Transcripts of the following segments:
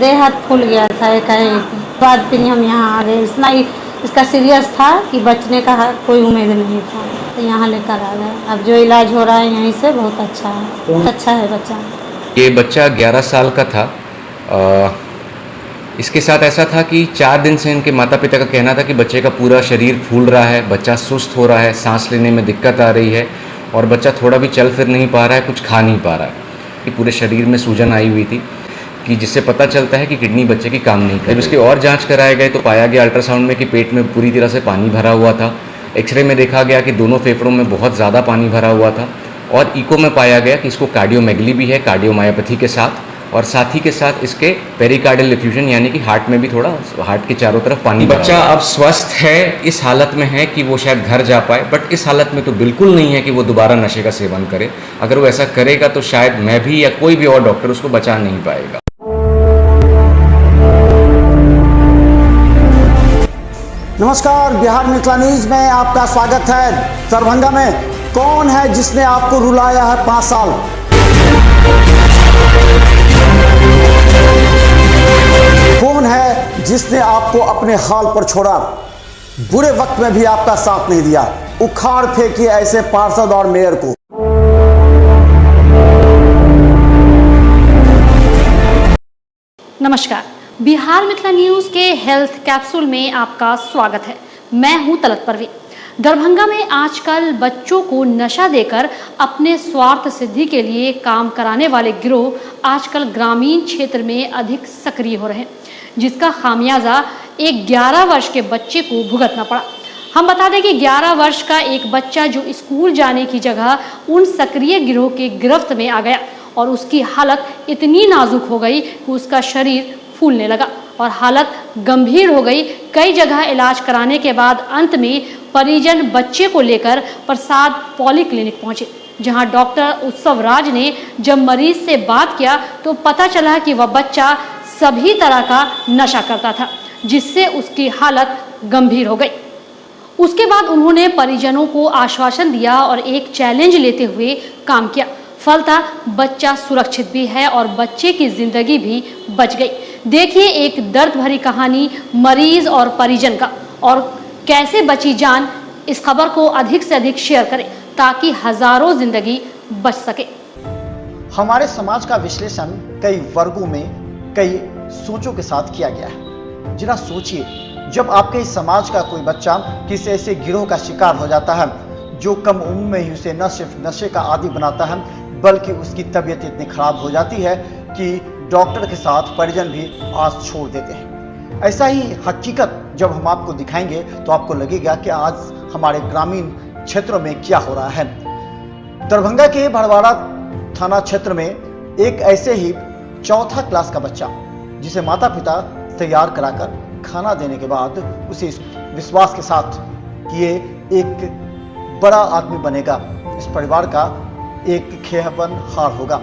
देह हाथ फूल गया था एकाएक। बाद फिर हम यहाँ आ गए। इतना इसका सीरियस था कि बचने का कोई उम्मीद नहीं था, तो यहाँ लेकर आ गए। अब जो इलाज हो रहा है यहीं से बहुत अच्छा है, बहुत अच्छा है बच्चा। ये बच्चा 11 साल का था। इसके साथ ऐसा था कि 4 दिन से इनके माता पिता का कहना था कि बच्चे का पूरा शरीर फूल रहा है, बच्चा सुस्त हो रहा है, सांस लेने में दिक्कत आ रही है और बच्चा थोड़ा भी चल फिर नहीं पा रहा है, कुछ खा नहीं पा रहा है। कि पूरे शरीर में सूजन आई हुई थी कि जिससे पता चलता है कि किडनी बच्चे की काम नहीं कर रही। जब इसके और जांच कराए गए तो पाया गया अल्ट्रासाउंड में कि पेट में पूरी तरह से पानी भरा हुआ था। एक्सरे में देखा गया कि दोनों फेफड़ों में बहुत ज़्यादा पानी भरा हुआ था और इको में पाया गया कि इसको कार्डियोमेगली भी है, कार्डियोमायोपैथी के साथ, और साथ ही के साथ इसके पेरिकार्डियल इफ्यूजन यानी कि हार्ट में भी थोड़ा, हार्ट के चारों तरफ पानी। बच्चा अब स्वस्थ है, इस हालत में है कि वो शायद घर जा पाए, बट इस हालत में तो बिल्कुल नहीं है कि वो दोबारा नशे का सेवन करे। अगर वो ऐसा करेगा तो शायद मैं भी या कोई भी और डॉक्टर उसको बचा नहीं पाएगा। नमस्कार, बिहार मिथिला न्यूज में आपका स्वागत है। दरभंगा में कौन है जिसने आपको रुलाया है 5 साल? कौन है जिसने आपको अपने हाल पर छोड़ा? बुरे वक्त में भी आपका साथ नहीं दिया। उखाड़ फेंकिए ऐसे पार्षद और मेयर को। नमस्कार, बिहार मिथिला न्यूज के हेल्थ कैप्सूल में आपका स्वागत है। मैं हूं तलत परवीन। दरभंगा में आजकल बच्चों को नशा देकर अपने स्वार्थ सिद्धि के लिए काम कराने वाले गिरोह आजकल ग्रामीण क्षेत्र में अधिक सक्रिय हो रहे हैं, जिसका खामियाजा एक 11 वर्ष के बच्चे को भुगतना पड़ा। हम बता दें कि 11 वर्ष का एक बच्चा जो स्कूल जाने की जगह उन सक्रिय गिरोह के गिरफ्त में आ गया और उसकी हालत इतनी नाजुक हो गई कि उसका शरीर फूलने लगा और हालत गंभीर हो गई। कई जगह इलाज कराने के बाद अंत में परिजन बच्चे को लेकर प्रसाद पॉलीक्लिनिक पहुंचे, जहां डॉक्टर उत्सव राज ने जब मरीज से बात किया तो पता चला कि वह बच्चा सभी तरह का नशा करता था, जिससे उसकी हालत गंभीर हो गई। उसके बाद उन्होंने परिजनों को आश्वासन दिया और एक चैलेंज लेते हुए काम किया। फलतः बच्चा सुरक्षित भी है और बच्चे की जिंदगी भी बच गई। देखिए एक दर्द भरी कहानी मरीज और परिजन का, और कैसे बची जान। इस खबर को अधिक से अधिक शेयर करें ताकि हजारों जिंदगी बच सके। हमारे समाज का विश्लेषण कई वर्गों में कई सोचों के साथ किया गया है। जरा सोचिए, जब आपके इस समाज का कोई बच्चा किसी ऐसे गिरोह का शिकार हो जाता है जो कम उम्र में ही उसे न सिर्फ नशे का आदी बनाता है बल्कि उसकी तबीयत इतनी खराब हो जाती है कि डॉक्टर के साथ परिजन भी आस छोड़ देते हैं। ऐसा ही हकीकत जब हम आपको दिखाएंगे तो आपको लगेगा कि आज हमारे ग्रामीण क्षेत्रों में क्या हो रहा है। दरभंगा के भड़वाड़ा थाना क्षेत्र में एक ऐसे ही 4th क्लास का बच्चा, जिसे माता पिता तैयार कराकर खाना देने के बाद उसे विश्वास के साथ कि ये एक बड़ा आदमी बनेगा, इस परिवार का एक खेहवन हार होगा,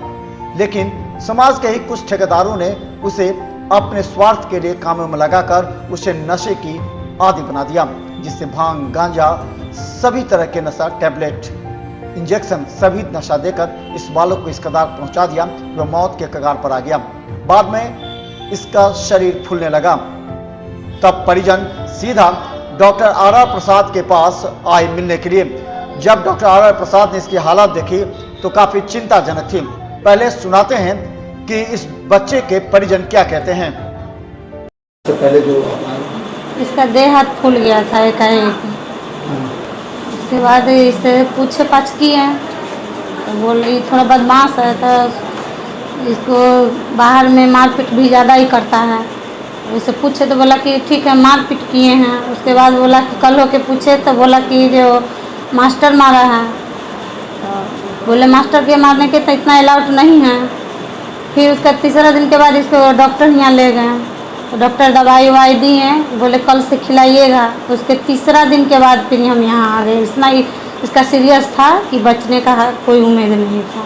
लेकिन समाज के ही कुछ ठेकेदारों ने उसे अपने स्वार्थ के लिए कामों में लगाकर उसे नशे की आदी बना दिया, जिससे भांग, गांजा, सभी तरह के नशा, टैबलेट, इंजेक्शन, सभी नशा देकर इस बालक को इस कगार पहुंचा दिया, वह मौत के कगार पर आ गया। बाद में इसका शरीर फूलने लगा। तब परिजन सीधा डॉक्टर आर प्रसाद के पास आए मिलने के लिए। जब डॉक्टर आर प्रसाद ने इसकी हालत देखी तो काफी चिंताजनक थी। पहले सुनाते हैं कि इस बच्चे के परिजन क्या कहते हैं। तो पहले जो इसका देह हाथ फूल गया था एकाएक। उसके बाद इसे पूछे पाछ किए तो बोले थोड़ा बदमाश है, तो इसको बाहर में मारपीट भी ज़्यादा ही करता है। उसे पूछे तो बोला कि ठीक है मारपीट किए हैं। उसके बाद बोला कि कल होके पूछे तो बोला कि जो मास्टर मारा है, तो बोले मास्टर के मारने के तो इतना अलाउड नहीं है। फिर उसका तीसरा दिन के बाद इसको डॉक्टर यहाँ ले गए, तो डॉक्टर दवाई ववाई दी हैं, बोले कल से खिलाइएगा। उसके तीसरा दिन के बाद फिर हम यहाँ आ गए। इतना इसका सीरियस था कि बचने का कोई उम्मीद नहीं था,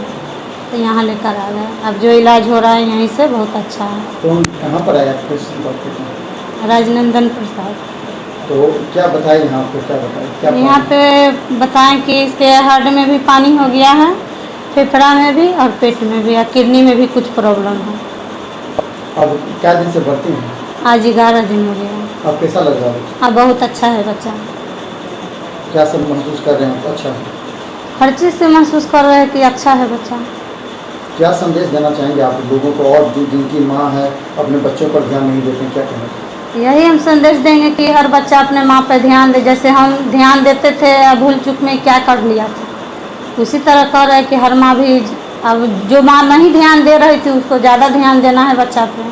तो यहाँ लेकर आ गए। अब जो इलाज हो रहा है यहीं से बहुत अच्छा है। कौन कहाँ पर आया डॉक्टर? राजनंदन प्रसाद। तो क्या बताए यहाँ पे, क्या बताए, क्या यहाँ पे बताएं कि इसके हार्ट में भी पानी हो गया है, फेफड़ा में भी और पेट में भी और किडनी में भी कुछ प्रॉब्लम है। अब क्या दिन से भर्ती हैं? आज 11 दिन हो गया। अब कैसा लग रहा है? अब बहुत अच्छा है बच्चा। क्या सब महसूस कर रहे हैं? अच्छा है। हर चीज़ से महसूस कर रहे हैं कि अच्छा है बच्चा। क्या संदेश देना चाहेंगे आप लोगों को, और जिनकी माँ है अपने बच्चों पर ध्यान नहीं देते, क्या कहना चाहिए? यही हम संदेश देंगे कि हर बच्चा अपने माँ पर ध्यान दे, जैसे हम ध्यान देते थे भूल चूक में क्या कर लिया था, उसी तरह कर रहे हैं कि हर माँ भी अब जो माँ नहीं ध्यान दे रही थी उसको ज़्यादा ध्यान देना है बच्चा पे।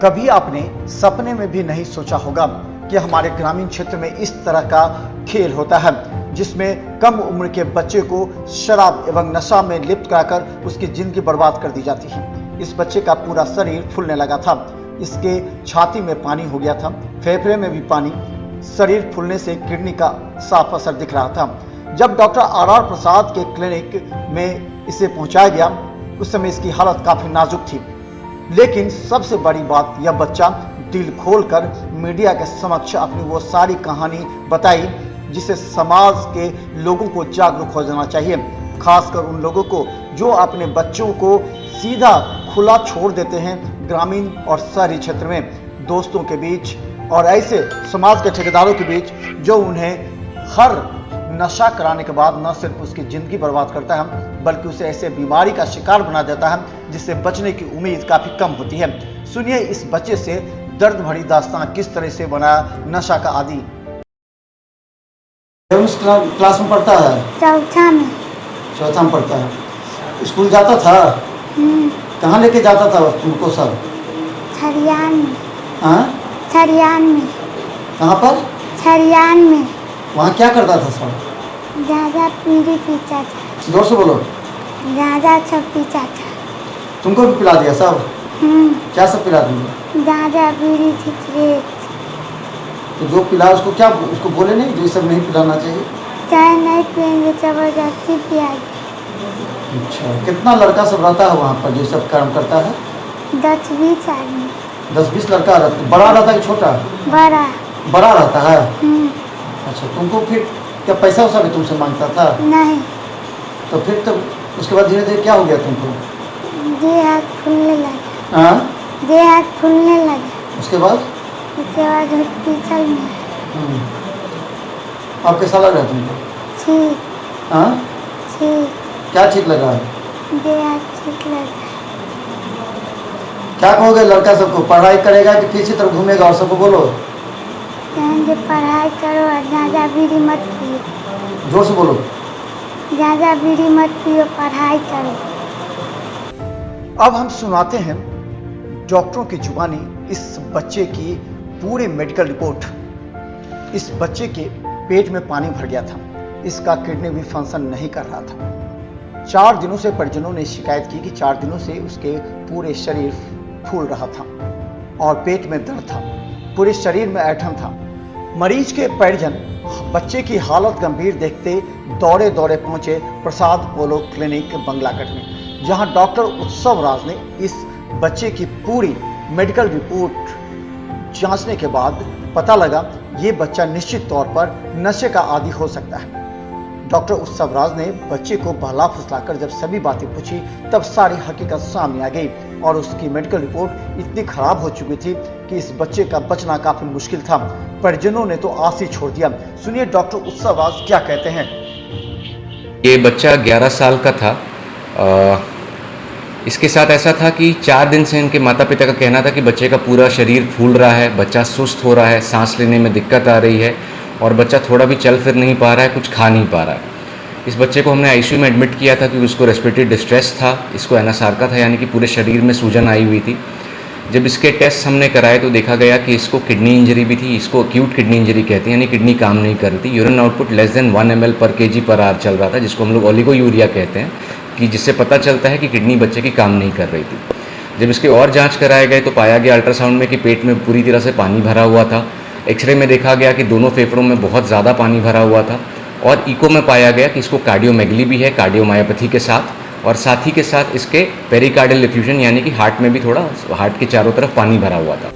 कभी आपने सपने में भी नहीं सोचा होगा कि हमारे ग्रामीण क्षेत्र में इस तरह का खेल होता है, जिसमें कम उम्र के बच्चे को शराब एवं नशा में लिप्त कराकर उसकी जिंदगी बर्बाद कर दी जाती है। इस बच्चे का पूरा शरीर फूलने लगा था, इसके छाती में पानी हो गया था, फेफड़े में भी पानी, शरीर फूलने से किडनी का साफ असर दिख रहा था। जब डॉक्टर आर प्रसाद के क्लिनिक में इसे पहुंचाया गया, उस समय इसकी हालत काफी नाजुक थी, लेकिन सबसे बड़ी बात यह बच्चा दिल खोलकर मीडिया के समक्ष अपनी वो सारी कहानी बताई जिससे समाज के लोगों को जागरूक हो जाना चाहिए, खासकर उन लोगों को जो अपने बच्चों को सीधा खुला छोड़ देते हैं ग्रामीण और शहरी क्षेत्र में दोस्तों के बीच और ऐसे समाज के ठेकेदारों के बीच जो उन्हें हर नशा कराने के बाद न सिर्फ उसकी जिंदगी बर्बाद करता है बल्कि उसे ऐसे बीमारी का शिकार बना देता है जिससे बचने की उम्मीद काफी कम होती है। सुनिए इस बच्चे से दर्द भरी दास्तान किस तरह से बना नशा का आदी। क्लास में पढ़ता है? चौथा में। चौथा में पढ़ता है। स्कूल जाता था? कहाँ लेके जाता था तुमको सब? छरियान में। हाँ? छरियान में। कहाँ पर? छरियान में। वहाँ क्या करता था सब? ज्यादा पीड़ी पीता था। जोर से बोलो। ज्यादा सब पीता था। तुमको भी पिला दिया सब? क्या सब पिला दिया? ज्यादा बीड़ी सिगरेट। तो जो पिला उसको क्या, उसको बोले नहीं जो सब नहीं पिलाना चाहिए? चाय नहीं पियेंगे जबरदस्ती पिया। अच्छा, कितना लड़का सब रहता है वहाँ पर जो सब काम करता है? 10-20 आदमी। 10-20 लड़का रहता? बड़ा रहता है कि छोटा? बड़ा। बड़ा रहता है। अच्छा, तुमको फिर क्या पैसा वैसा भी तुमसे मांगता था? नहीं। तो फिर तो उसके बाद धीरे धीरे क्या हो गया तुमको? ये हाथ फूलने लगा। हाँ? ये हाथ फूलने लगा। उसके बाद? उसके बाद हॉस्पिटल में। अब कैसा लग रहा है तुमको? ठीक। हाँ? ठीक। क्या ठीक लग रहा है? ये हाथ ठीक लगा। क्या कहोगे लड़का सबको? पढ़ाई करेगा कि पीछे तरफ घूमेगा? और सबको बोलो। कहेंगे पढ़ाई करो और ज़्यादा बीड़ी मत पियो। जोर से बोलो। ज़्यादा बीड़ी मत पियो, पढ़ाई करो। अब हम सुनाते हैं डॉक्टरों की जुबानी इस बच्चे की पूरी मेडिकल रिपोर्ट। इस बच्चे के पेट में पानी भर गया था, इसका किडनी भी फंक्शन नहीं कर रहा था। 4 दिनों से परिजनों ने शिकायत की कि 4 दिनों से उसके पूरे शरीर फूल रहा था और पेट में दर्द था, पूरे शरीर में ऐंठन था। मरीज के परिजन बच्चे की हालत गंभीर देखते दौड़े दौड़े पहुंचे प्रसाद पोलो क्लिनिक बंगलागढ़ में, जहां डॉक्टर उत्सव राज ने इस बच्चे की पूरी मेडिकल रिपोर्ट जांचने के बाद पता लगा ये बच्चा निश्चित तौर पर नशे का आदी हो सकता है। डॉक्टर उत्सव राज ने बच्चे को बहला फुसलाकर जब सभी बातें पूछी तब सारी हकीकत सामने आ गई और उसकी मेडिकल रिपोर्ट इतनी खराब हो चुकी थी कि इस बच्चे का बचना काफी मुश्किल था। परिजनों ने तो आस ही छोड़ दिया। सुनिए डॉक्टर उत्सव राज क्या कहते हैं। ये बच्चा 11 साल का था। इसके साथ ऐसा था कि 4 दिन से इनके माता पिता का कहना था कि बच्चे का पूरा शरीर फूल रहा है, बच्चा सुस्त हो रहा है, सांस लेने में दिक्कत आ रही है और बच्चा थोड़ा भी चल फिर नहीं पा रहा है, कुछ खा नहीं पा रहा है। इस बच्चे को हमने आईसीयू में एडमिट किया था क्योंकि उसको रेस्पिरेटरी डिस्ट्रेस था, इसको एनासार्का था, यानी कि पूरे शरीर में सूजन आई हुई थी। जब इसके टेस्ट हमने कराए तो देखा गया कि इसको किडनी इंजरी भी थी, इसको एक्यूट किडनी इंजरी कहते हैं, यानी किडनी काम नहीं कर रही थी। Urine output less than 1 ml पर kg/h चल रहा था, जिसको हम लोग ओलिगोयूरिया कहते हैं, कि जिससे पता चलता है कि किडनी बच्चे की काम नहीं कर रही थी। जब इसके और जांच कराए गए तो पाया गया अल्ट्रासाउंड में कि पेट में पूरी तरह से पानी भरा हुआ था। एक्सरे में देखा गया कि दोनों फेफड़ों में बहुत ज़्यादा पानी भरा हुआ था और इको में पाया गया कि इसको कार्डियोमेगली भी है, कार्डियोमायोपैथी के साथ, और साथ ही के साथ इसके पेरिकार्डियल इफ्यूजन यानी कि हार्ट में भी थोड़ा हार्ट के चारों तरफ पानी भरा हुआ था।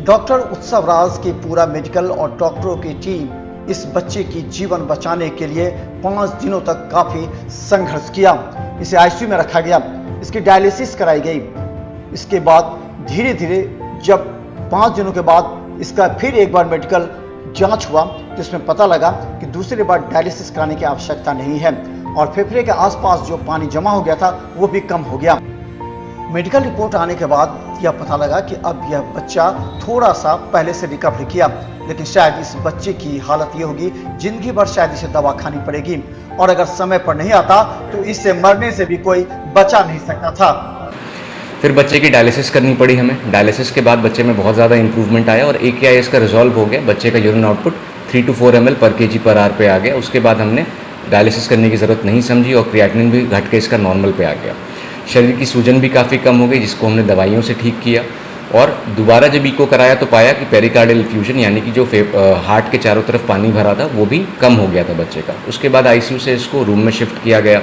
डॉक्टर उत्सव राज की पूरा मेडिकल और डॉक्टरों की टीम इस बच्चे की जीवन बचाने के लिए 5 दिनों तक काफी संघर्ष किया। इसे आईसीयू में रखा गया, इसकी डायलिसिस कराई गई। इसके बाद धीरे धीरे जब 5 दिनों के बाद इसका फिर एक बार मेडिकल जांच हुआ तो इसमें पता लगा कि दूसरी बार डायलिसिस कराने की आवश्यकता नहीं है और फेफड़े के आसपास जो पानी जमा हो गया था वो भी कम हो गया। मेडिकल रिपोर्ट आने के बाद यह पता लगा कि अब यह बच्चा थोड़ा सा पहले से रिकवर किया, लेकिन शायद इस बच्चे की हालत ये होगी जिंदगी भर शायद इसे दवा खानी पड़ेगी और अगर समय पर नहीं आता तो इससे मरने से भी कोई बचा नहीं सकता था। फिर बच्चे की डायलिसिस करनी पड़ी हमें। डायलिसिस के बाद बच्चे में बहुत ज़्यादा इंप्रूवमेंट आया और AKI का रिजॉल्व हो गया। बच्चे का urine output 3 to 4 ml per kg per hour पे आ गया। उसके बाद हमने डायलिसिस करने की ज़रूरत नहीं समझी और क्रिएटिनिन भी घट के इसका नॉर्मल पे आ गया। शरीर की सूजन भी काफ़ी कम हो गई जिसको हमने दवाइयों से ठीक किया और दोबारा जब इको कराया तो पाया कि पेरिकार्डियल इफ्यूजन यानी कि जो हार्ट के चारों तरफ पानी भरा था वो भी कम हो गया था बच्चे का। उसके बाद ICU से इसको रूम में शिफ्ट किया गया।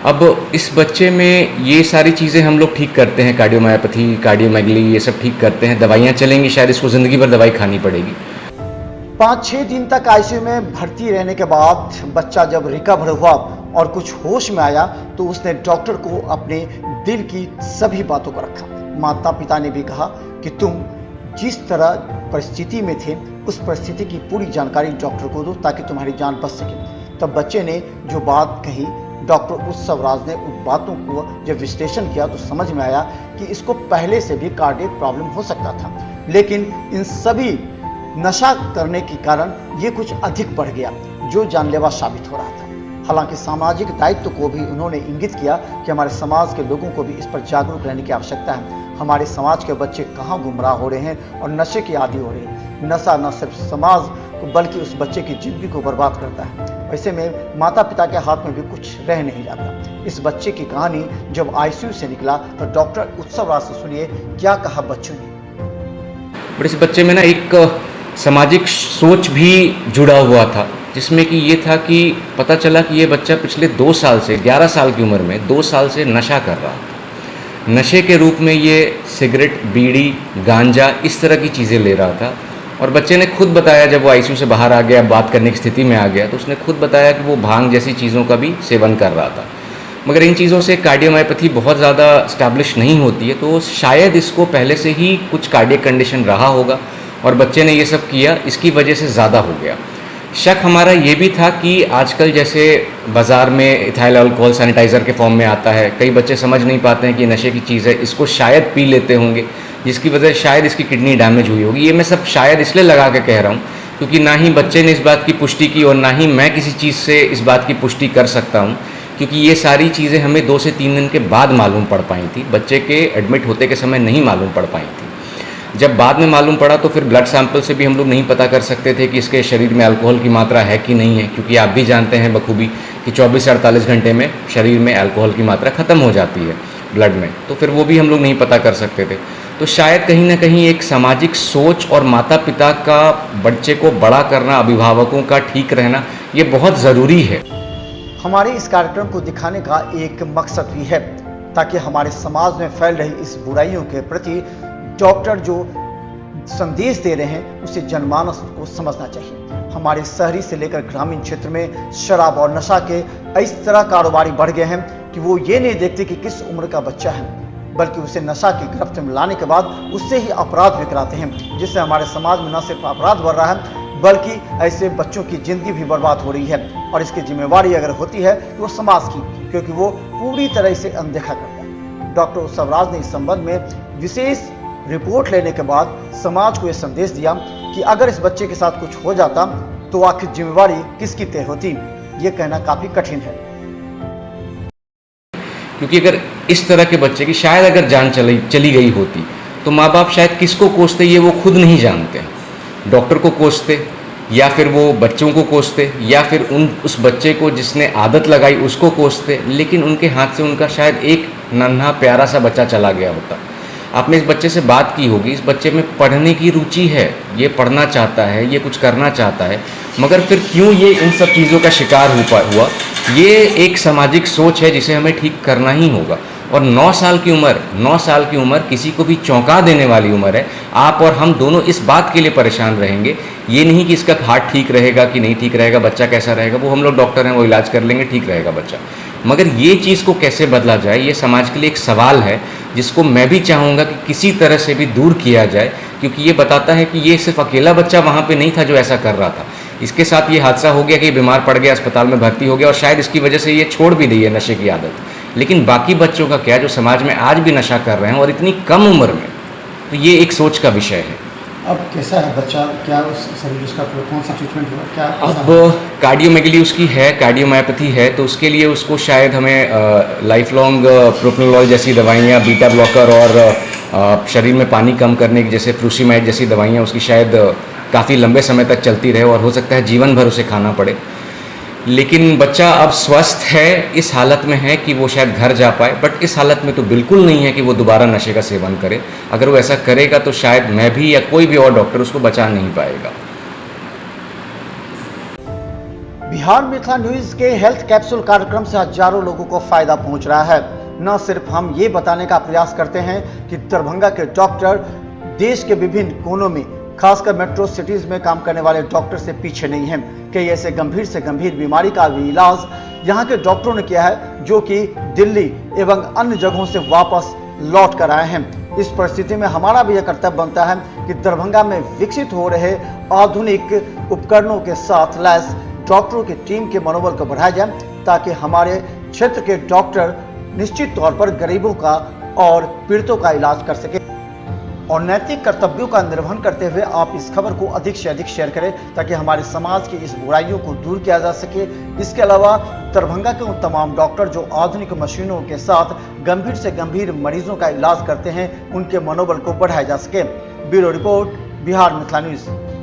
अब इस बच्चे में ये सारी चीज़ें हम लोग ठीक करते हैं, कार्डियोमायोपैथी, कार्डियोमेगली, ये सब ठीक करते हैं। दवाइयाँ चलेंगी, शायद इसको ज़िंदगी भर दवाई खानी पड़ेगी। 5-6 दिन तक ICU में भर्ती रहने के बाद बच्चा जब रिकवर हुआ और कुछ होश में आया तो उसने डॉक्टर को अपने दिल की सभी बातों को रखा। माता पिता ने भी कहा कि तुम जिस तरह परिस्थिति में थे उस परिस्थिति की पूरी जानकारी डॉक्टर को दो ताकि तुम्हारी जान बच सके। तब बच्चे ने जो बात कही, डॉक्टर उत्सव राज ने उन बातों को जब विश्लेषण किया तो समझ में आया कि इसको पहले से भी कार्डियक प्रॉब्लम हो सकता था, लेकिन इन सभी नशा करने के कारण ये कुछ अधिक बढ़ गया जो जानलेवा साबित हो रहा था। हालांकि सामाजिक दायित्व को भी उन्होंने इंगित किया कि हमारे समाज के लोगों को भी इस पर जागरूक रहने की आवश्यकता है। हमारे समाज के बच्चे कहाँ गुमराह हो रहे हैं और नशे के आदी हो रहे हैं। नशा न सिर्फ समाज को बल्कि उस बच्चे की जिंदगी को बर्बाद करता है। ऐसे में माता पिता के हाथ में भी कुछ रह नहीं जाता। इस बच्चे की कहानी जब ICU से निकला तो डॉक्टर उत्सव राज से सुनिए क्या कहा बच्चों ने। बट इस बच्चे में ना एक सामाजिक सोच भी जुड़ा हुआ था जिसमें कि ये था कि पता चला कि ये बच्चा पिछले 2 साल से 11 साल की उम्र में 2 साल से नशा कर रहा था। नशे के रूप में ये सिगरेट, बीड़ी, गांजा इस तरह की चीज़ें ले रहा था और बच्चे ने खुद बताया जब वो ICU से बाहर आ गया, बात करने की स्थिति में आ गया तो उसने खुद बताया कि वो भांग जैसी चीज़ों का भी सेवन कर रहा था। मगर इन चीज़ों से कार्डियोमायोपैथी बहुत ज़्यादा स्टैब्लिश नहीं होती है तो शायद इसको पहले से ही कुछ कार्डियक कंडीशन रहा होगा और बच्चे ने ये सब किया, इसकी वजह से ज़्यादा हो गया। शक हमारा ये भी था कि आजकल जैसे बाज़ार में इथाइल अल्कोहल सैनिटाइज़र के फॉर्म में आता है, कई बच्चे समझ नहीं पाते हैं कि नशे की चीज़ है, इसको शायद पी लेते होंगे जिसकी वजह से शायद इसकी किडनी डैमेज हुई होगी। ये मैं सब शायद इसलिए लगा के कह रहा हूँ क्योंकि ना ही बच्चे ने इस बात की पुष्टि की और ना ही मैं किसी चीज़ से इस बात की पुष्टि कर सकता हूँ क्योंकि ये सारी चीज़ें हमें 2 से 3 दिन के बाद मालूम पड़ पाई थी। बच्चे के एडमिट होते के समय नहीं मालूम पड़ पाई थी। जब बाद में मालूम पड़ा तो फिर ब्लड सैंपल से भी हम लोग नहीं पता कर सकते थे कि इसके शरीर में अल्कोहल की मात्रा है कि नहीं है, क्योंकि आप भी जानते हैं बखूबी कि 24 से 48 घंटे में शरीर में अल्कोहल की मात्रा ख़त्म हो जाती है ब्लड में, तो फिर वो भी हम लोग नहीं पता कर सकते थे। तो शायद कहीं ना कहीं एक सामाजिक सोच और माता पिता का बच्चे को बड़ा करना, अभिभावकों का ठीक रहना, ये बहुत ज़रूरी है। हमारे इस कार्यक्रम को दिखाने का एक मकसद भी है ताकि हमारे समाज में फैल रही इस बुराइयों के प्रति डॉक्टर जो संदेश दे रहे हैं उसे जनमानस को समझना चाहिए। हमारे शहरी से लेकर ग्रामीण क्षेत्र में शराब और नशा के इस तरह कारोबारी बढ़ गए हैं कि वो ये नहीं देखते कि किस उम्र का बच्चा है, बल्कि उसे नशा की गिरफ्त में लाने के बाद उससे ही अपराध भी कराते हैं, जिससे हमारे समाज में न सिर्फ अपराध बढ़ रहा है बल्कि ऐसे बच्चों की जिंदगी भी बर्बाद हो रही है। और इसकी जिम्मेवारी अगर होती है तो वो समाज की, क्योंकि वो पूरी तरह इसे अनदेखा करता है। डॉक्टर उत्सव राज ने इस संबंध में विशेष रिपोर्ट लेने के बाद समाज को यह संदेश दिया कि अगर इस बच्चे के साथ कुछ हो जाता तो आखिर जिम्मेवारी किसकी तय होती, ये कहना काफी कठिन है। क्योंकि अगर इस तरह के बच्चे की शायद अगर जान चली गई होती तो माँ बाप शायद किसको कोसते ये वो खुद नहीं जानते, डॉक्टर को कोसते या फिर वो बच्चों को कोसते या फिर उस बच्चे को जिसने आदत लगाई उसको कोसते, लेकिन उनके हाथ से उनका शायद एक नन्हा प्यारा सा बच्चा चला गया होता। आपने इस बच्चे से बात की होगी, इस बच्चे में पढ़ने की रुचि है, ये पढ़ना चाहता है, ये कुछ करना चाहता है, मगर फिर क्यों ये इन सब चीज़ों का शिकार हुआ, ये एक सामाजिक सोच है जिसे हमें ठीक करना ही होगा। और 9 साल की उम्र किसी को भी चौंका देने वाली उम्र है। आप और हम दोनों इस बात के लिए परेशान रहेंगे, ये नहीं कि इसका हार्ट ठीक रहेगा कि नहीं ठीक रहेगा, बच्चा कैसा रहेगा, वो हम लोग डॉक्टर हैं, वो इलाज कर लेंगे, ठीक रहेगा बच्चा। मगर ये चीज़ को कैसे बदला जाए, ये समाज के लिए एक सवाल है जिसको मैं भी चाहूँगा कि किसी तरह से भी दूर किया जाए, क्योंकि ये बताता है कि ये सिर्फ अकेला बच्चा वहाँ पे नहीं था जो ऐसा कर रहा था। इसके साथ ये हादसा हो गया कि ये बीमार पड़ गया, अस्पताल में भर्ती हो गया और शायद इसकी वजह से ये छोड़ भी दी है नशे की आदत। लेकिन बाकी बच्चों का क्या, जो समाज में आज भी नशा कर रहे हैं और इतनी कम उम्र में, तो ये एक सोच का विषय है। अब कैसा है बच्चा, क्या शरीर उसका कौन सा ट्रीटमेंट हुआ, क्या अब कार्डियोमेगली उसकी है, कार्डियोमायोपैथी है, तो उसके लिए उसको शायद हमें लाइफ लॉन्ग प्रोप्रानोलोल जैसी दवाइयाँ, बीटा ब्लॉकर और शरीर में पानी कम करने की जैसे फ्रूसिमाइड जैसी दवाइयाँ उसकी शायद काफ़ी लंबे समय तक चलती रहे और हो सकता है जीवन भर उसे खाना पड़े। लेकिन बच्चा अब स्वस्थ है, इस हालत में है कि वो शायद घर जा पाए, बट इस हालत में तो बिल्कुल नहीं है कि वो दोबारा नशे का सेवन करे। अगर वो ऐसा करेगा तो शायद मैं भी या कोई भी और डॉक्टर उसको बचा नहीं पाएगा। बिहार मिथिला न्यूज के हेल्थ कैप्सूल कार्यक्रम से हजारों लोगों को फायदा पहुंच रहा है। न सिर्फ हम ये बताने का प्रयास करते हैं कि दरभंगा के डॉक्टर देश के विभिन्न कोनों में, खासकर मेट्रो सिटीज में काम करने वाले डॉक्टर से पीछे नहीं हैं। कई ऐसे गंभीर से गंभीर बीमारी का भी इलाज यहाँ के डॉक्टरों ने किया है, जो कि दिल्ली एवं अन्य जगहों से वापस लौट कर आए हैं। इस परिस्थिति में हमारा भी यह कर्तव्य बनता है कि दरभंगा में विकसित हो रहे आधुनिक उपकरणों के साथ लैस डॉक्टरों की टीम के मनोबल को बढ़ाया जाए, ताकि हमारे क्षेत्र के डॉक्टर निश्चित तौर पर गरीबों का और पीड़ितों का इलाज कर सके। और नैतिक कर्तव्यों का निर्वहन करते हुए आप इस खबर को अधिक से अधिक शेयर करें, ताकि हमारे समाज की इस बुराइयों को दूर किया जा सके। इसके अलावा दरभंगा के उन तमाम डॉक्टर जो आधुनिक मशीनों के साथ गंभीर से गंभीर मरीजों का इलाज करते हैं, उनके मनोबल को बढ़ाया जा सके। Bureau report, Bihar Mithila news.